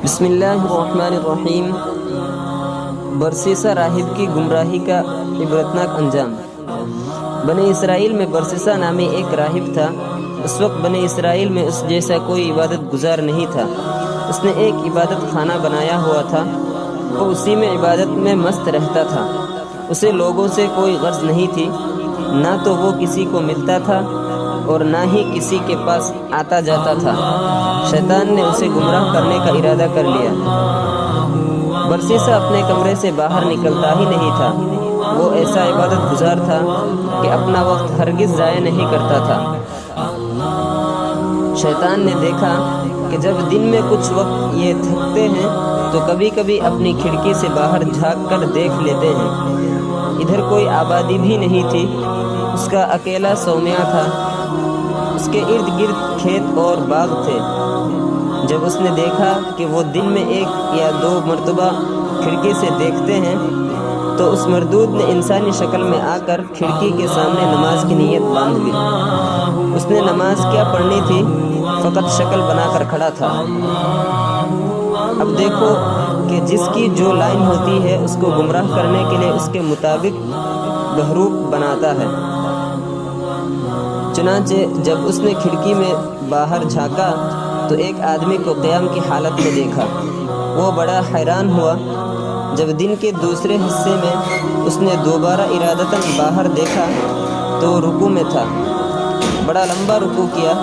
بسم اللہ الرحمن الرحیم۔ برسیسہ راہب کی گمراہی کا عبرتناک انجام۔ بنی اسرائیل میں برسیسہ نامی ایک راہب تھا۔ اس وقت بنی اسرائیل میں اس جیسا کوئی عبادت گزار نہیں تھا۔ اس نے ایک عبادت خانہ بنایا ہوا تھا، وہ اسی میں عبادت میں مست رہتا تھا۔ اسے لوگوں سے کوئی غرض نہیں تھی، نہ تو وہ کسی کو ملتا تھا اور نہ ہی کسی کے پاس آتا جاتا تھا۔ شیطان نے اسے گمراہ کرنے کا ارادہ کر لیا۔ برسیسہ اپنے کمرے سے باہر نکلتا ہی نہیں تھا۔ وہ ایسا عبادت گزار تھا کہ اپنا وقت ہرگز ضائع نہیں کرتا تھا۔ شیطان نے دیکھا کہ جب دن میں کچھ وقت یہ تھکتے ہیں تو کبھی کبھی اپنی کھڑکی سے باہر جھانک کر دیکھ لیتے ہیں۔ ادھر کوئی آبادی بھی نہیں تھی، اس کا اکیلا صومعہ تھا۔ اس کے ارد گرد کھیت اور باغ تھے۔ جب اس نے دیکھا کہ وہ دن میں ایک یا دو مرتبہ کھڑکی سے دیکھتے ہیں تو اس مردود نے انسانی شکل میں آ کر کھڑکی کے سامنے نماز کی نیت باندھ لی۔ اس نے نماز کیا پڑھنی تھی، فقط شکل بنا کر کھڑا تھا۔ اب دیکھو کہ جس کی جو لائن ہوتی ہے اس کو گمراہ کرنے کے لیے اس کے مطابق بہروپ بناتا ہے۔ چنانچہ جب اس نے کھڑکی میں باہر جھانکا تو ایک آدمی کو قیام کی حالت میں دیکھا۔ وہ بڑا حیران ہوا۔ جب دن کے دوسرے حصے میں اس نے دوبارہ ارادتاً باہر دیکھا تو وہ رکوع میں تھا۔ بڑا لمبا رکوع کیا۔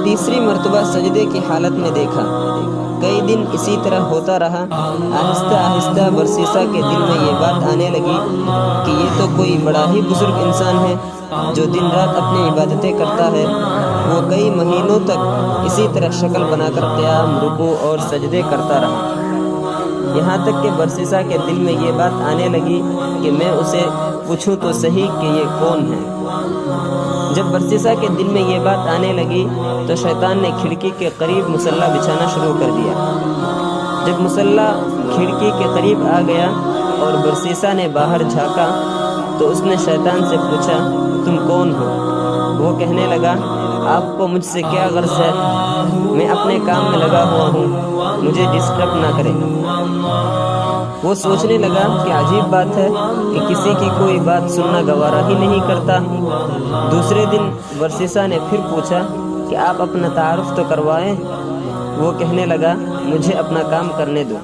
تیسری مرتبہ سجدے کی حالت میں دیکھا۔ کئی دن اسی طرح ہوتا رہا۔ آہستہ آہستہ برسیسہ کے دل میں یہ بات آنے لگی کہ یہ تو کوئی بڑا ہی بزرگ انسان ہے جو دن رات اپنی عبادتیں کرتا ہے۔ وہ کئی مہینوں تک اسی طرح شکل بنا کر قیام، رکوع اور سجدے کرتا رہا، یہاں تک کہ برسیسہ کے دل میں یہ بات آنے لگی کہ میں اسے پوچھوں تو صحیح کہ یہ کون ہے۔ جب برسیسہ کے دل میں یہ بات آنے لگی تو شیطان نے کھڑکی کے قریب مصلی بچھانا شروع کر دیا۔ جب مصلی کھڑکی کے قریب آ گیا اور برسیسہ نے باہر جھانکا تو اس نے شیطان سے پوچھا، تم کون ہو؟ وہ کہنے لگا، آپ کو مجھ سے کیا غرض ہے؟ میں اپنے کام میں لگا ہوا ہوں، مجھے ڈسٹرب نہ کریں۔ وہ سوچنے لگا کہ عجیب بات ہے کہ کسی کی کوئی بات سننا گوارا ہی نہیں کرتا۔ دوسرے دن برسیسہ نے پھر پوچھا کہ آپ اپنا تعارف تو کروائیں۔ وہ کہنے لگا، مجھے اپنا کام کرنے دو۔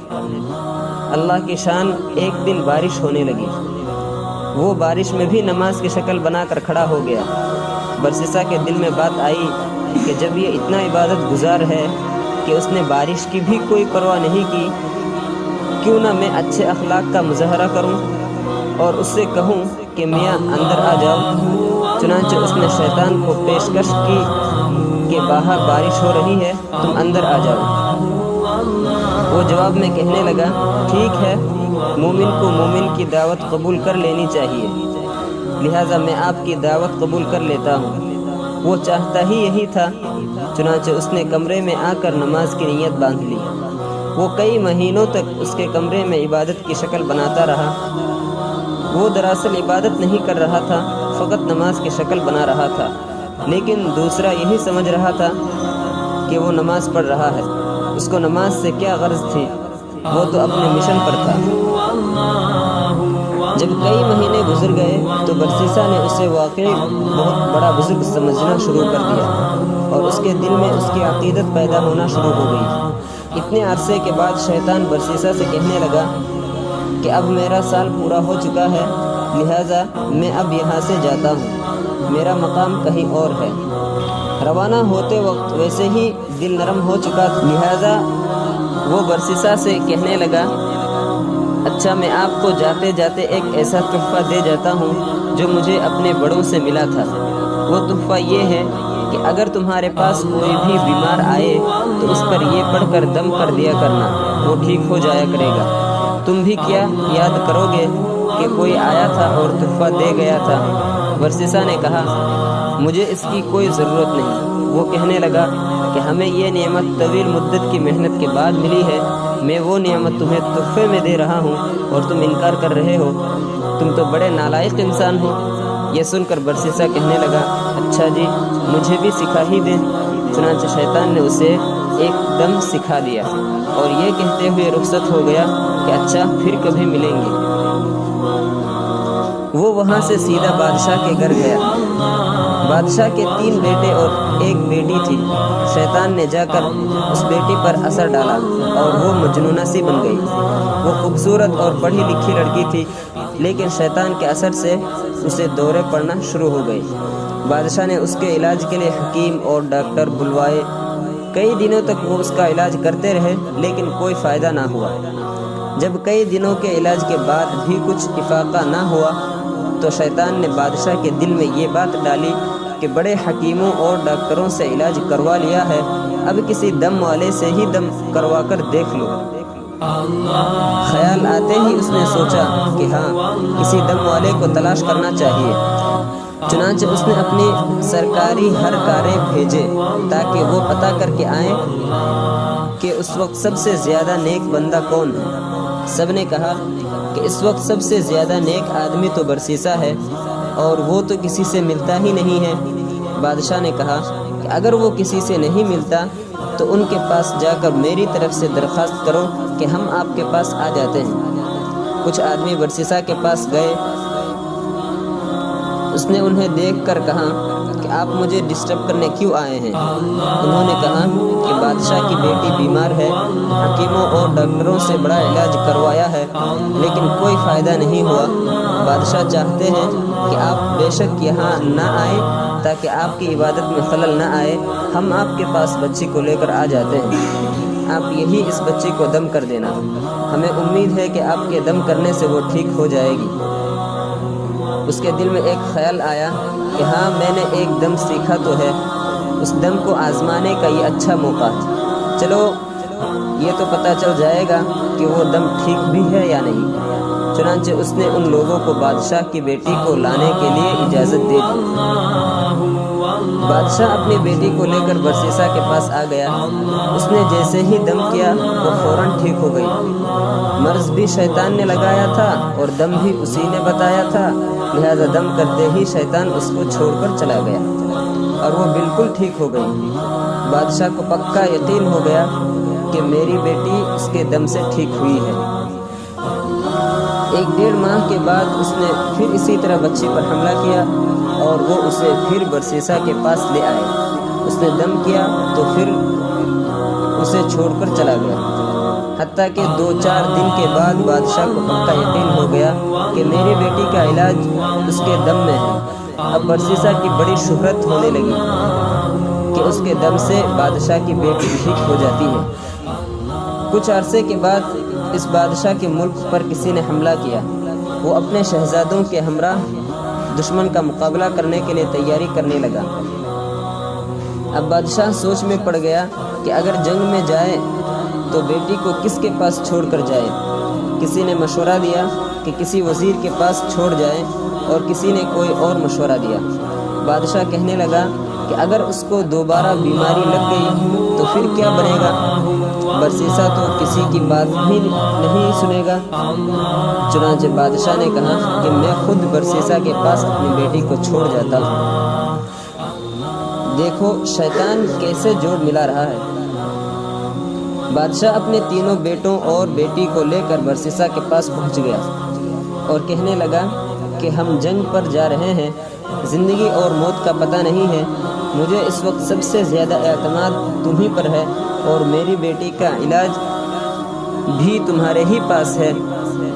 اللہ کی شان، ایک دن بارش ہونے لگی۔ وہ بارش میں بھی نماز کی شکل بنا کر کھڑا ہو گیا۔ برسیسہ کے دل میں بات آئی کہ جب یہ اتنا عبادت گزار ہے کہ اس نے بارش کی بھی کوئی پرواہ نہیں کی، کیوں نہ میں اچھے اخلاق کا مظاہرہ کروں اور اس سے کہوں کہ میاں اندر آ جاؤ۔ چنانچہ اس نے شیطان کو پیشکش کی کہ باہر بارش ہو رہی ہے، تم اندر آ جاؤ۔ وہ جواب میں کہنے لگا، ٹھیک ہے، مومن کو مومن کی دعوت قبول کر لینی چاہیے، لہٰذا میں آپ کی دعوت قبول کر لیتا ہوں۔ وہ چاہتا ہی یہی تھا۔ چنانچہ اس نے کمرے میں آ کر نماز کی نیت باندھ لی۔ وہ کئی مہینوں تک اس کے کمرے میں عبادت کی شکل بناتا رہا۔ وہ دراصل عبادت نہیں کر رہا تھا، فقط نماز کی شکل بنا رہا تھا، لیکن دوسرا یہی سمجھ رہا تھا کہ وہ نماز پڑھ رہا ہے۔ اس کو نماز سے کیا غرض تھی، وہ تو اپنے مشن پر تھا۔ جب کئی مہینے گزر گئے تو برسیسہ نے اسے واقعی بہت بڑا بزرگ سمجھنا شروع کر دیا اور اس کے دل میں اس کی عقیدت پیدا ہونا شروع ہو گئی۔ اتنے عرصے کے بعد شیطان برسیسہ سے کہنے لگا کہ اب میرا سال پورا ہو چکا ہے، لہٰذا میں اب یہاں سے جاتا ہوں، میرا مقام کہیں اور ہے۔ روانہ ہوتے وقت ویسے ہی دل نرم ہو چکا تھا، لہٰذا وہ برسیسہ سے کہنے لگا، اچھا میں آپ کو جاتے جاتے ایک ایسا تحفہ دے جاتا ہوں جو مجھے اپنے بڑوں سے ملا تھا۔ وہ تحفہ یہ ہے کہ اگر تمہارے پاس کوئی بھی بیمار آئے تو اس پر یہ پڑھ کر دم کر دیا کرنا، وہ ٹھیک ہو جایا کرے گا۔ تم بھی کیا یاد کرو گے کہ کوئی آیا تھا اور تحفہ دے گیا تھا؟ برسیسہ نے کہا، مجھے اس کی کوئی ضرورت نہیں۔ وہ کہنے لگا کہ ہمیں یہ نعمت طویل مدت کی محنت کے بعد ملی ہے، میں وہ نعمت تمہیں تحفے میں دے رہا ہوں اور تم انکار کر رہے ہو، تم تو بڑے نالائق انسان ہو۔ یہ سن کر برسیسہ کہنے لگا، اچھا جی، مجھے بھی سکھا ہی دیں۔ چنانچہ شیطان نے اسے ایک دم سکھا دیا اور یہ کہتے ہوئے رخصت ہو گیا کہ اچھا پھر کبھی ملیں گے۔ وہ وہاں سے سیدھا بادشاہ کے گھر گیا۔ بادشاہ کے 3 بیٹے اور 1 بیٹی تھی۔ شیطان نے جا کر اس بیٹی پر اثر ڈالا اور وہ مجنونہ سی بن گئی۔ وہ خوبصورت اور پڑھی لکھی لڑکی تھی، لیکن شیطان کے اثر سے اسے دورے پڑنا شروع ہو گئے۔ بادشاہ نے اس کے علاج کے لیے حکیم اور ڈاکٹر بلوائے۔ کئی دنوں تک وہ اس کا علاج کرتے رہے، لیکن کوئی فائدہ نہ ہوا۔ جب کئی دنوں کے علاج کے بعد بھی کچھ افاقہ نہ ہوا تو شیطان نے بادشاہ کے دل میں یہ بات ڈالی کہ بڑے حکیموں اور ڈاکٹروں سے علاج کروا لیا ہے، اب کسی دم والے سے ہی دم کروا کر دیکھ لو۔ خیال آتے ہی اس نے سوچا کہ ہاں، کسی دم والے کو تلاش کرنا چاہیے۔ چنانچہ اس نے اپنی سرکاری ہر کاریں بھیجے تاکہ وہ پتہ کر کے آئیں کہ اس وقت سب سے زیادہ نیک بندہ کون ہے۔ سب نے کہا کہ اس وقت سب سے زیادہ نیک آدمی تو برسیسا ہے، اور وہ تو کسی سے ملتا ہی نہیں ہے۔ بادشاہ نے کہا کہ اگر وہ کسی سے نہیں ملتا تو ان کے پاس جا کر میری طرف سے درخواست کرو کہ ہم آپ کے پاس آ جاتے ہیں۔ کچھ آدمی برسیسا کے پاس گئے۔ اس نے انہیں دیکھ کر کہا کہ آپ مجھے ڈسٹرب کرنے کیوں آئے ہیں؟ انہوں نے کہا کہ بادشاہ کی بیٹی بیمار ہے، حکیموں اور ڈاکٹروں سے بڑا علاج کروایا ہے، لیکن کوئی فائدہ نہیں ہوا۔ بادشاہ چاہتے ہیں کہ آپ بے شک یہاں نہ آئیں تاکہ آپ کی عبادت میں خلل نہ آئے۔ ہم آپ کے پاس بچی کو لے کر آ جاتے ہیں، آپ یہی اس بچی کو دم کر دینا، ہمیں امید ہے کہ آپ کے دم کرنے سے وہ ٹھیک ہو جائے گی۔ اس کے دل میں ایک خیال آیا کہ ہاں، میں نے ایک دم سیکھا تو ہے، اس دم کو آزمانے کا یہ اچھا موقع ہے۔ چلو یہ تو پتہ چل جائے گا کہ وہ دم ٹھیک بھی ہے یا نہیں۔ چنانچہ اس نے ان لوگوں کو بادشاہ کی بیٹی کو لانے کے لیے اجازت دے دی۔ بادشاہ اپنی بیٹی کو لے کر برسیسا کے پاس آ گیا۔ اس نے جیسے ہی دم کیا وہ فوراً ٹھیک ہو گئی۔ مرض بھی شیطان نے لگایا تھا اور دم بھی اسی نے بتایا تھا، لہذا دم کرتے ہی شیطان اس کو چھوڑ کر چلا گیا اور وہ بالکل ٹھیک ہو گئی۔ بادشاہ کو پکا یقین ہو گیا کہ میری بیٹی اس کے دم سے ٹھیک ہوئی ہے۔ 1-1.5 ماہ کے بعد اس نے پھر اسی طرح بچی پر حملہ کیا اور وہ اسے پھر برسیسا کے پاس لے آئے۔ اس نے دم کیا تو پھر اسے چھوڑ کر چلا گیا، حتیٰ کہ 2-4 دن کے بعد بادشاہ کو پکا یقین ہو گیا کہ میری بیٹی کا علاج اس کے دم میں ہے۔ اب برسیسا کی بڑی شہرت ہونے لگی کہ اس کے دم سے بادشاہ کی بیٹی ٹھیک ہو جاتی ہے۔ کچھ عرصے کے بعد اس بادشاہ کے ملک پر کسی نے حملہ کیا۔ وہ اپنے شہزادوں کے ہمراہ دشمن کا مقابلہ کرنے کے لیے تیاری کرنے لگا۔ اب بادشاہ سوچ میں پڑ گیا کہ اگر جنگ میں جائے تو بیٹی کو کس کے پاس چھوڑ کر جائے۔ کسی نے مشورہ دیا کہ کسی وزیر کے پاس چھوڑ جائے، اور کسی نے کوئی اور مشورہ دیا۔ بادشاہ کہنے لگا کہ اگر اس کو دوبارہ بیماری لگ گئی تو پھر کیا بنے گا؟ برسیسا تو کسی کی بات بھی نہیں سنے گا۔ چنانچہ بادشاہ نے کہا کہ میں خود برسیسا کے پاس اپنی بیٹی کو چھوڑ جاتا ہوں۔ دیکھو شیطان کیسے جوڑ ملا رہا ہے۔ بادشاہ اپنے 3 بیٹوں اور بیٹی کو لے کر برسیسا کے پاس پہنچ گیا اور کہنے لگا کہ ہم جنگ پر جا رہے ہیں، زندگی اور موت کا پتہ نہیں ہے، مجھے اس وقت سب سے زیادہ اعتماد تمہیں پر ہے اور میری بیٹی کا علاج بھی تمہارے ہی پاس ہے،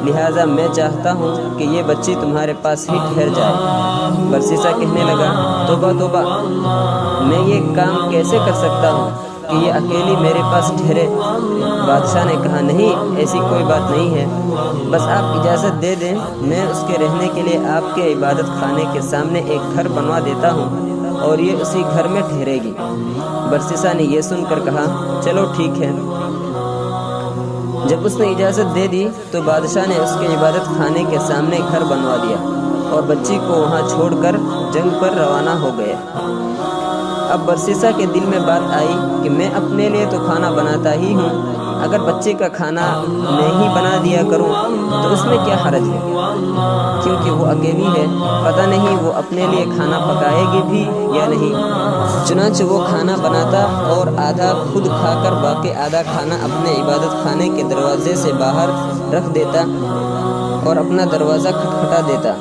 لہٰذا میں چاہتا ہوں کہ یہ بچی تمہارے پاس ہی ٹھہر جائے۔ برسیسا کہنے لگا توبہ توبہ، میں یہ کام کیسے کر سکتا ہوں کہ یہ اکیلی میرے پاس ٹھہرے؟ بادشاہ نے کہا نہیں، ایسی کوئی بات نہیں ہے، بس آپ اجازت دے دیں، میں اس کے رہنے کے لیے آپ کے عبادت خانے کے سامنے ایک گھر بنوا دیتا ہوں اور یہ اسی گھر میں ٹھہرے گی۔ برسیسا نے یہ سن کر کہا چلو ٹھیک ہے۔ جب اس نے اجازت دے دی تو بادشاہ نے اس کے عبادت خانے کے سامنے گھر بنوا دیا اور بچی کو وہاں چھوڑ کر جنگ پر روانہ ہو گئے۔ اب برسیسا کے دل میں بات آئی کہ میں اپنے لیے تو کھانا بناتا ہی ہوں، اگر بچے کا کھانا میں ہی بنا دیا کروں تو اس میں کیا حرج ہے، کیونکہ وہ اکیلی ہے، پتہ نہیں وہ اپنے لیے کھانا پکائے گی بھی یا نہیں۔ چنانچہ وہ کھانا بناتا اور آدھا خود کھا کر باقی آدھا کھانا اپنے عبادت خانے کے دروازے سے باہر رکھ دیتا اور اپنا دروازہ کھٹکھٹا دیتا۔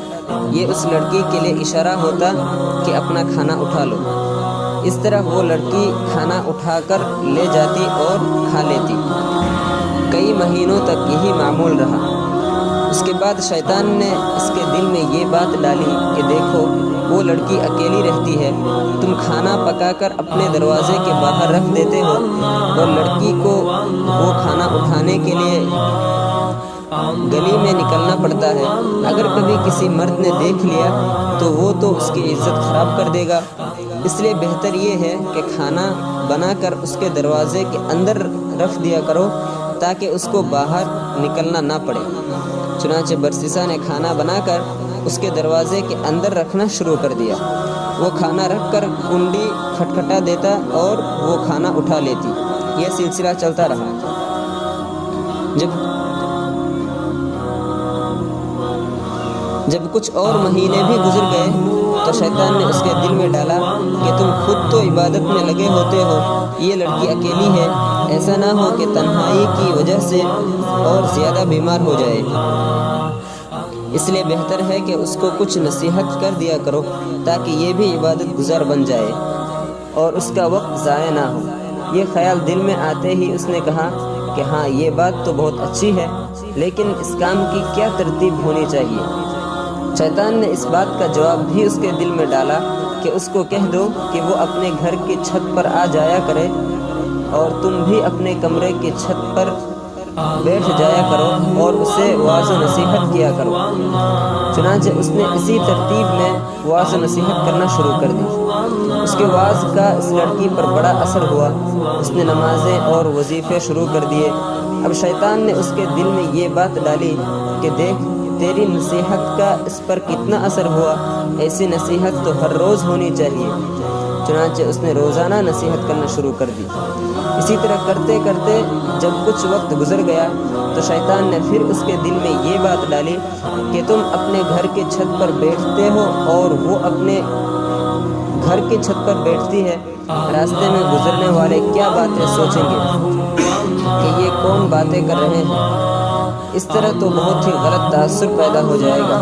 یہ اس لڑکی کے لیے اشارہ ہوتا کہ اپنا کھانا اٹھا لو۔ اس طرح وہ لڑکی کھانا اٹھا کر لے جاتی اور کھا لیتی۔ کئی مہینوں تک یہی معمول رہا۔ اس کے بعد شیطان نے اس کے دل میں یہ بات ڈالی کہ دیکھو وہ لڑکی اکیلی رہتی ہے، تم کھانا پکا کر اپنے دروازے کے باہر رکھ دیتے ہو اور لڑکی کو وہ کھانا اٹھانے کے لیے گلی میں نکلنا پڑتا ہے۔ اگر کبھی کسی مرد نے دیکھ لیا تو وہ تو اس کی عزت خراب کر دے گا، اس لیے بہتر یہ ہے کہ کھانا بنا کر اس کے دروازے کے اندر رکھ دیا کرو تاکہ اس کو باہر نکلنا نہ پڑے۔ چنانچہ برسیسا نے کھانا بنا کر اس کے دروازے کے اندر رکھنا شروع کر دیا۔ وہ کھانا رکھ کر کنڈی کھٹکھٹا دیتا اور وہ کھانا اٹھا لیتی۔ یہ سلسلہ چلتا رہا۔ جب کچھ اور مہینے بھی گزر گئے تو شیطان نے اس کے دل میں ڈالا کہ تم خود تو عبادت میں لگے ہوتے ہو، یہ لڑکی اکیلی ہے، ایسا نہ ہو کہ تنہائی کی وجہ سے اور زیادہ بیمار ہو جائے، اس لیے بہتر ہے کہ اس کو کچھ نصیحت کر دیا کرو تاکہ یہ بھی عبادت گزار بن جائے اور اس کا وقت ضائع نہ ہو۔ یہ خیال دل میں آتے ہی اس نے کہا کہ ہاں یہ بات تو بہت اچھی ہے، لیکن اس کام کی کیا ترتیب ہونی چاہیے؟ شیطان نے اس بات کا جواب بھی اس کے دل میں ڈالا کہ اس کو کہہ دو کہ وہ اپنے گھر کی چھت پر آ جایا کرے اور تم بھی اپنے کمرے کی چھت پر بیٹھ جایا کرو اور اسے واعظ و نصیحت کیا کرو۔ چنانچہ اس نے اسی ترتیب میں واعظ و نصیحت کرنا شروع کر دی۔ اس کے واعظ کا اس لڑکی پر بڑا اثر ہوا، اس نے نمازیں اور وظیفے شروع کر دیے۔ اب شیطان نے اس کے دل میں یہ بات ڈالی کہ دیکھ تیری نصیحت کا اس پر کتنا اثر ہوا، ایسی نصیحت تو ہر روز ہونی چاہیے۔ چنانچہ اس نے روزانہ نصیحت کرنا شروع کر دی۔ اسی طرح کرتے کرتے جب کچھ وقت گزر گیا تو شیطان نے پھر اس کے دل میں یہ بات ڈالی کہ تم اپنے گھر کی چھت پر بیٹھتے ہو اور وہ اپنے گھر کی چھت پر بیٹھتی ہے، راستے میں گزرنے والے کیا باتیں سوچیں گے کہ یہ کون باتیں کر رہے ہیں، اس طرح تو بہت ہی غلط تاثر پیدا ہو جائے گا۔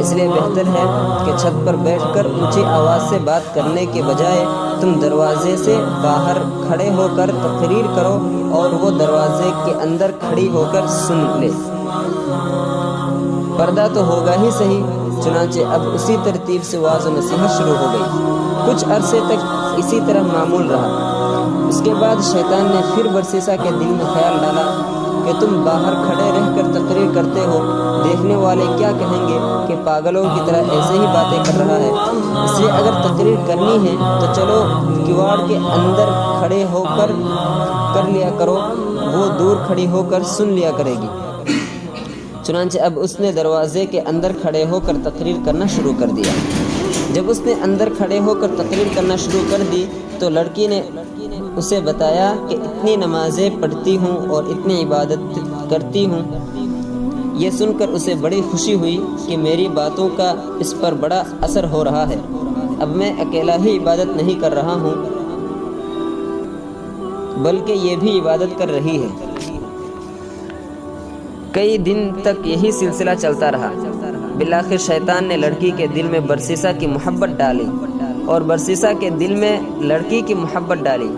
اس لیے بہتر ہے کہ چھت پر بیٹھ کر اونچی آواز سے بات کرنے کے بجائے تم دروازے سے باہر کھڑے ہو کر تقریر کرو اور وہ دروازے کے اندر کھڑی ہو کر سن لے، پردہ تو ہوگا ہی صحیح۔ چنانچہ اب اسی ترتیب سے واعظ و نصیحت شروع ہو گئی۔ کچھ عرصے تک اسی طرح معمول رہا۔ اس کے بعد شیطان نے پھر برسیسا کے دل میں خیال ڈالا کہ تم باہر کھڑے رہ کر تقریر کرتے ہو، دیکھنے والے کیا کہیں گے کہ پاگلوں کی طرح ایسے ہی باتیں کر رہا ہے، اس لیے اگر تقریر کرنی ہے تو چلو کواڑ کے اندر کھڑے ہو کر لیا کرو، وہ دور کھڑی ہو کر سن لیا کرے گی۔ چنانچہ اب اس نے دروازے کے اندر کھڑے ہو کر تقریر کرنا شروع کر دیا۔ جب اس نے اندر کھڑے ہو کر تقریر کرنا شروع کر دی تو لڑکی نے اسے بتایا کہ اتنی نمازیں پڑھتی ہوں اور اتنی عبادت کرتی ہوں۔ یہ سن کر اسے بڑی خوشی ہوئی کہ میری باتوں کا اس پر بڑا اثر ہو رہا ہے، اب میں اکیلا ہی عبادت نہیں کر رہا ہوں بلکہ یہ بھی عبادت کر رہی ہے۔ کئی دن تک یہی سلسلہ چلتا رہا۔ بالآخر شیطان نے لڑکی کے دل میں برسیسا کی محبت ڈالی اور برسیسا کے دل میں لڑکی کی محبت ڈالی۔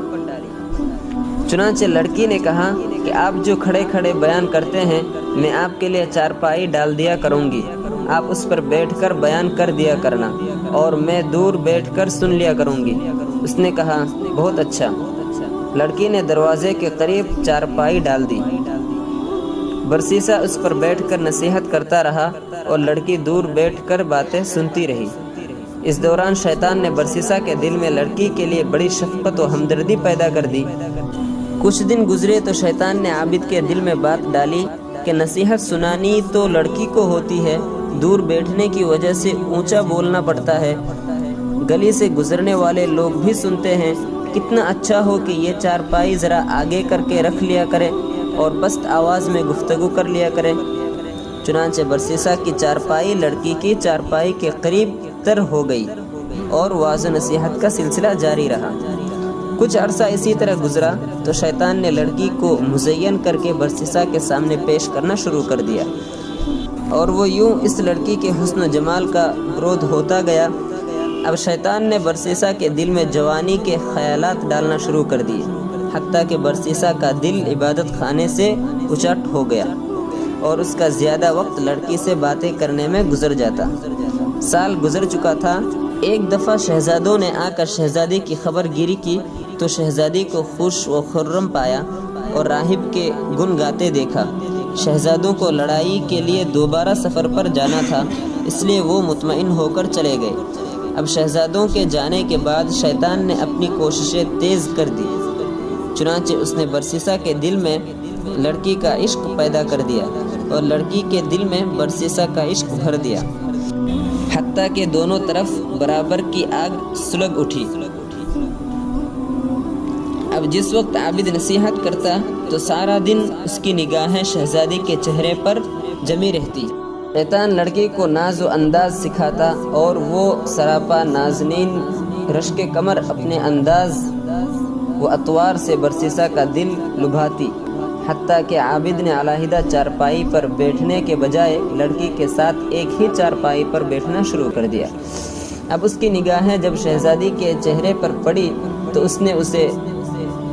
چنانچہ لڑکی نے کہا کہ آپ جو کھڑے کھڑے بیان کرتے ہیں میں آپ کے لیے چارپائی ڈال دیا کروں گی، آپ اس پر بیٹھ کر بیان کر دیا کرنا اور میں دور بیٹھ کر سن لیا کروں گی۔ اس نے کہا بہت اچھا۔ لڑکی نے دروازے کے قریب چارپائی ڈال دی۔ برسیسا اس پر بیٹھ کر نصیحت کرتا رہا اور لڑکی دور بیٹھ کر باتیں سنتی رہی۔ اس دوران شیطان نے برسیسا کے دل میں لڑکی کے لیے بڑی شفقت و ہمدردی پیدا کر دی۔ کچھ دن گزرے تو شیطان نے عابد کے دل میں بات ڈالی کہ نصیحت سنانی تو لڑکی کو ہوتی ہے، دور بیٹھنے کی وجہ سے اونچا بولنا پڑتا ہے، گلی سے گزرنے والے لوگ بھی سنتے ہیں کتنا اچھا ہو کہ یہ چارپائی ذرا آگے کر کے رکھ لیا کرے اور پست آواز میں گفتگو کر لیا کرے۔ چنانچہ برسیسا کی چارپائی لڑکی کی چارپائی کے قریب تر ہو گئی اور واعظ و نصیحت کا سلسلہ جاری رہا۔ کچھ عرصہ اسی طرح گزرا تو شیطان نے لڑکی کو مزین کر کے برسیسا کے سامنے پیش کرنا شروع کر دیا، اور وہ یوں اس لڑکی کے حسن و جمال کا برود ہوتا گیا۔ اب شیطان نے برسیسا کے دل میں جوانی کے خیالات ڈالنا شروع کر دیے، حتیٰ کہ برسیسا کا دل عبادت خانے سے اچٹ ہو گیا اور اس کا زیادہ وقت لڑکی سے باتیں کرنے میں گزر جاتا۔ سال گزر چکا تھا۔ ایک دفعہ شہزادوں نے آ کر شہزادی کی خبر گیری کی تو شہزادی کو خوش و خرم پایا اور راہب کے گن گاتے دیکھا۔ شہزادوں کو لڑائی کے لیے دوبارہ سفر پر جانا تھا، اس لیے وہ مطمئن ہو کر چلے گئے۔ اب شہزادوں کے جانے کے بعد شیطان نے اپنی کوششیں تیز کر دی، چنانچہ اس نے برسیسا کے دل میں لڑکی کا عشق پیدا کر دیا اور لڑکی کے دل میں برسیسا کا عشق بھر دیا، حتیٰ کہ دونوں طرف برابر کی آگ سلگ اٹھی۔ اب جس وقت عابد نصیحت کرتا تو سارا دن اس کی نگاہیں شہزادی کے چہرے پر جمی رہتی۔ شیطان لڑکی کو ناز و انداز سکھاتا اور وہ سراپا نازنین رشک کمر اپنے انداز و اطوار سے برسیسا کا دل لبھاتی، حتیٰ کہ عابد نے علیحدہ چارپائی پر بیٹھنے کے بجائے لڑکی کے ساتھ ایک ہی چارپائی پر بیٹھنا شروع کر دیا۔ اب اس کی نگاہیں جب شہزادی کے چہرے پر پڑی تو اس نے اسے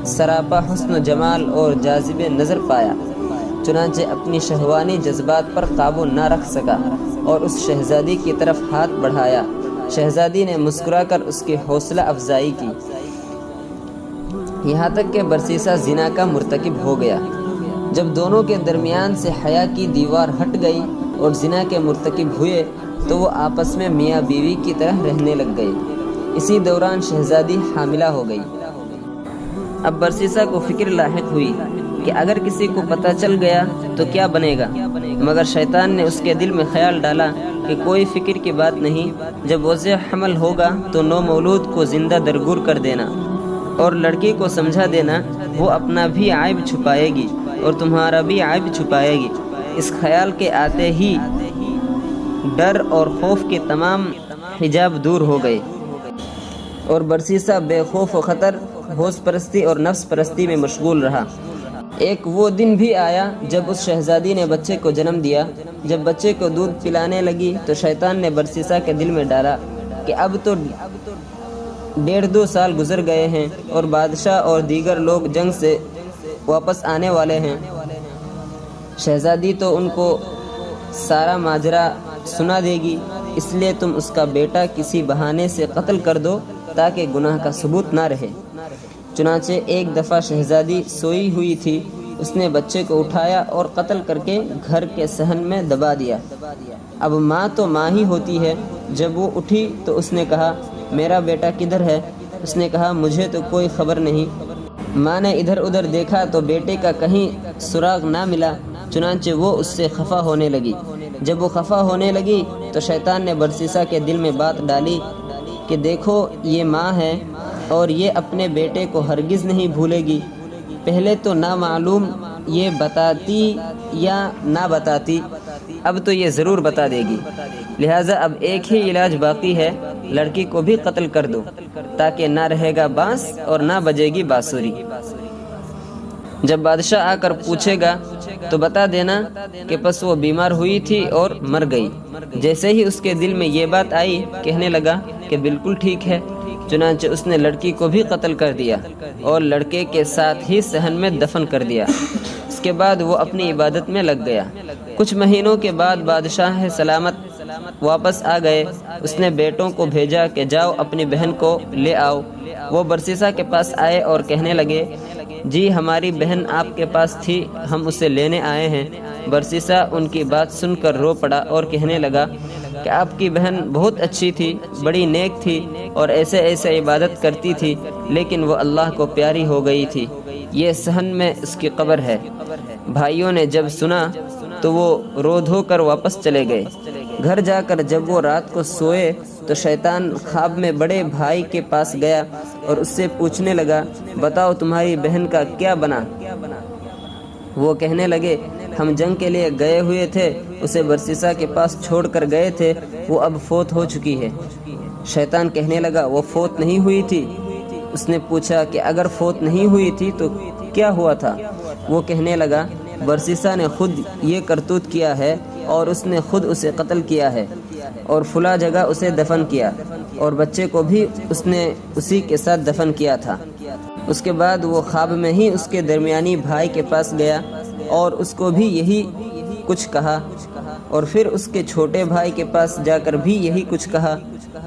سراپا حسن و جمال اور جاذب نظر پایا، چنانچہ اپنی شہوانی جذبات پر قابو نہ رکھ سکا اور اس شہزادی کی طرف ہاتھ بڑھایا۔ شہزادی نے مسکرا کر اس کی حوصلہ افزائی کی، یہاں تک کہ برسیسا زنا کا مرتکب ہو گیا۔ جب دونوں کے درمیان سے حیا کی دیوار ہٹ گئی اور زنا کے مرتکب ہوئے تو وہ آپس میں میاں بیوی کی طرح رہنے لگ گئے۔ اسی دوران شہزادی حاملہ ہو گئی۔ اب برسیسا کو فکر لاحق ہوئی کہ اگر کسی کو پتہ چل گیا تو کیا بنے گا، مگر شیطان نے اس کے دل میں خیال ڈالا کہ کوئی فکر کی بات نہیں، جب وضع حمل ہوگا تو نو مولود کو زندہ درگور کر دینا اور لڑکی کو سمجھا دینا، وہ اپنا بھی عیب چھپائے گی اور تمہارا بھی عیب چھپائے گی۔ اس خیال کے آتے ہی ڈر اور خوف کے تمام حجاب دور ہو گئے اور برسیسا بے خوف و خطر ہوش پرستی اور نفس پرستی میں مشغول رہا۔ ایک وہ دن بھی آیا جب اس شہزادی نے بچے کو جنم دیا۔ جب بچے کو دودھ پلانے لگی تو شیطان نے برسیسا کے دل میں ڈالا کہ اب تو 1.5-2 سال گزر گئے ہیں اور بادشاہ اور دیگر لوگ جنگ سے واپس آنے والے ہیں۔ شہزادی تو ان کو سارا ماجرا سنا دے گی، اس لیے تم اس کا بیٹا کسی بہانے سے قتل کر دو تاکہ گناہ کا ثبوت نہ رہے۔ چنانچہ ایک دفعہ شہزادی سوئی ہوئی تھی، اس نے بچے کو اٹھایا اور قتل کر کے گھر کے صحن میں دبا دیا۔ اب ماں تو ماں ہی ہوتی ہے۔ جب وہ اٹھی تو اس نے کہا میرا بیٹا کدھر ہے؟ اس نے کہا مجھے تو کوئی خبر نہیں۔ ماں نے ادھر ادھر دیکھا تو بیٹے کا کہیں سراغ نہ ملا، چنانچہ وہ اس سے خفا ہونے لگی۔ جب وہ خفا ہونے لگی تو شیطان نے برسیسا کے دل میں بات ڈالی کہ دیکھو یہ ماں ہے اور یہ اپنے بیٹے کو ہرگز نہیں بھولے گی۔ پہلے تو نامعلوم یہ بتاتی یا نہ بتاتی، اب تو یہ ضرور بتا دے گی، لہٰذا اب ایک ہی علاج باقی ہے، لڑکی کو بھی قتل کر دو تاکہ نہ رہے گا بانس اور نہ بجے گی بانسری۔ جب بادشاہ آ کر پوچھے گا تو بتا دینا کہ پس وہ بیمار ہوئی تھی اور مر گئی۔ جیسے ہی اس کے دل میں یہ بات آئی کہنے لگا کہ بالکل ٹھیک ہے۔ چنانچہ اس نے لڑکی کو بھی قتل کر دیا اور لڑکے کے ساتھ ہی صحن میں دفن کر دیا۔ اس کے بعد وہ اپنی عبادت میں لگ گیا۔ کچھ مہینوں کے بعد بادشاہ سلامت واپس آ گئے۔ اس نے بیٹوں کو بھیجا کہ جاؤ اپنی بہن کو لے آؤ۔ وہ برسیسا کے پاس آئے اور کہنے لگے جی ہماری بہن آپ کے پاس تھی، ہم اسے لینے آئے ہیں۔ برسیسا ان کی بات سن کر رو پڑا اور کہنے لگا کہ آپ کی بہن بہت اچھی تھی، بڑی نیک تھی اور ایسے عبادت کرتی تھی، لیکن وہ اللہ کو پیاری ہو گئی تھی۔ یہ صحن میں اس کی قبر ہے۔ بھائیوں نے جب سنا تو وہ رو دھو کر واپس چلے گئے۔ گھر جا کر جب وہ رات کو سوئے تو شیطان خواب میں بڑے بھائی کے پاس گیا اور اس سے پوچھنے لگا، بتاؤ تمہاری بہن کا کیا بنا؟ وہ کہنے لگے، ہم جنگ کے لیے گئے ہوئے تھے، اسے برسیسا کے پاس چھوڑ کر گئے تھے، وہ اب فوت ہو چکی ہے۔ شیطان کہنے لگا، وہ فوت نہیں ہوئی تھی؟ اس نے پوچھا کہ اگر فوت نہیں ہوئی تھی تو کیا ہوا تھا؟ وہ کہنے لگا، برسیسا نے خود یہ کرتوت کیا ہے اور اس نے خود اسے قتل کیا ہے اور فلاں جگہ اسے دفن کیا، اور بچے کو بھی اس نے اسی کے ساتھ دفن کیا تھا۔ اس کے بعد وہ خواب میں ہی اس کے درمیانی بھائی کے پاس گیا اور اس کو بھی یہی کچھ کہا، اور پھر اس کے چھوٹے بھائی کے پاس جا کر بھی یہی کچھ کہا۔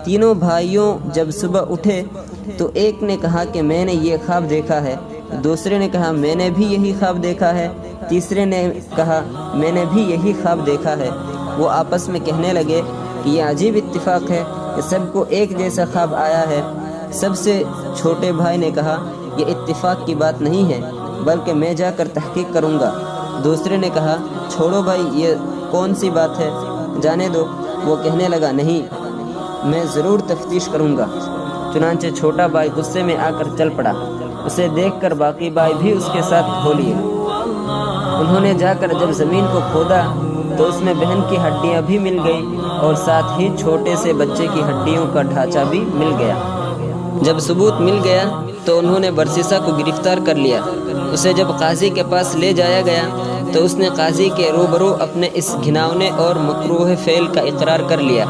تینوں بھائیوں جب صبح اٹھے تو ایک نے کہا کہ میں نے یہ خواب دیکھا ہے، دوسرے نے کہا میں نے بھی یہی خواب دیکھا ہے، تیسرے نے کہا میں نے بھی یہی خواب دیکھا ہے۔ وہ آپس میں کہنے لگے کہ یہ عجیب اتفاق ہے کہ سب کو ایک جیسا خواب آیا ہے۔ سب سے چھوٹے بھائی نے کہا، یہ اتفاق کی بات نہیں ہے بلکہ میں جا کر تحقیق کروں گا۔ دوسرے نے کہا، چھوڑو بھائی، یہ کون سی بات ہے، جانے دو۔ وہ کہنے لگا، نہیں، میں ضرور تفتیش کروں گا۔ چنانچہ چھوٹا بھائی غصے میں آ کر چل پڑا۔ اسے دیکھ کر باقی بھائی بھی اس کے ساتھ ہو لیے۔ انہوں نے جا کر جب زمین کو کھودا تو اس میں بہن کی ہڈیاں بھی مل گئی اور ساتھ ہی چھوٹے سے بچے کی ہڈیوں کا ڈھانچہ بھی مل گیا۔ جب ثبوت مل گیا تو انہوں نے برسیسا کو گرفتار کر لیا۔ اسے جب قاضی کے پاس لے جایا گیا تو اس نے قاضی کے روبرو اپنے اس گھناؤنے اور مکروہ فعل کا اقرار کر لیا،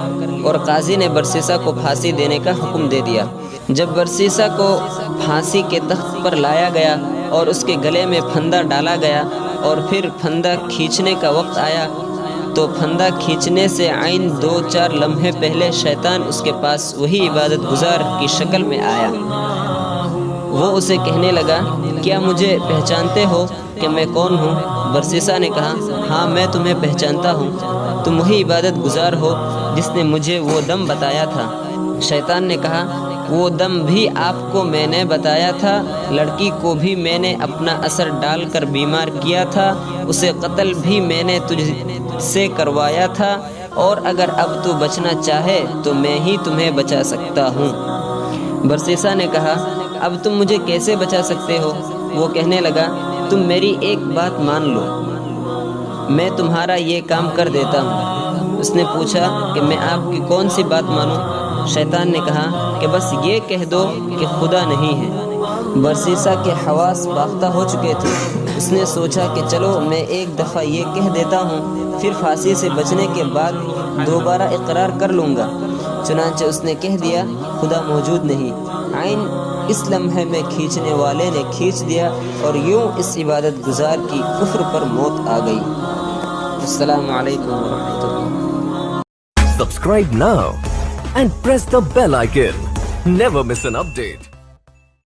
اور قاضی نے برسیسا کو پھانسی دینے کا حکم دے دیا۔ جب برسیسا کو پھانسی کے تخت پر لایا گیا اور اس کے گلے میں پھندا ڈالا گیا اور پھر پھندا کھینچنے کا وقت آیا تو پھندا کھینچنے سے عین 2-4 لمحے پہلے شیطان اس کے پاس وہی عبادت گزار کی شکل میں آیا۔ وہ اسے کہنے لگا، کیا مجھے پہچانتے ہو کہ میں کون ہوں؟ برسیسا نے کہا، ہاں میں تمہیں پہچانتا ہوں، تم وہی عبادت گزار ہو جس نے مجھے وہ دم بتایا تھا۔ شیطان نے کہا، وہ دم بھی آپ کو میں نے بتایا تھا، لڑکی کو بھی میں نے اپنا اثر ڈال کر بیمار کیا تھا، اسے قتل بھی میں نے تجھ سے کروایا تھا، اور اگر اب تو بچنا چاہے تو میں ہی تمہیں بچا سکتا ہوں۔ برسیسا نے کہا، اب تم مجھے کیسے بچا سکتے ہو؟ وہ کہنے لگا، تم میری ایک بات مان لو، میں تمہارا یہ کام کر دیتا ہوں۔ اس نے پوچھا کہ میں آپ کی کون سی بات مانوں؟ شیطان نے کہا کہ بس یہ کہہ دو کہ خدا نہیں ہے۔ برسیسا کے حواس باختہ ہو چکے تھے۔ اس نے سوچا کہ چلو میں ایک دفعہ یہ کہہ دیتا ہوں، پھر پھانسی سے بچنے کے بعد دوبارہ اقرار کر لوں گا۔ چنانچہ اس نے کہہ دیا، خدا موجود نہیں۔ عین اس لمحے میں کھینچنے والے نے کھینچ دیا اور یوں اس عبادت گزار کی کفر پر موت آ گئی۔ السلام علیکم ورحمۃ اللہ۔ Subscribe now and press the bell icon. Never miss an update.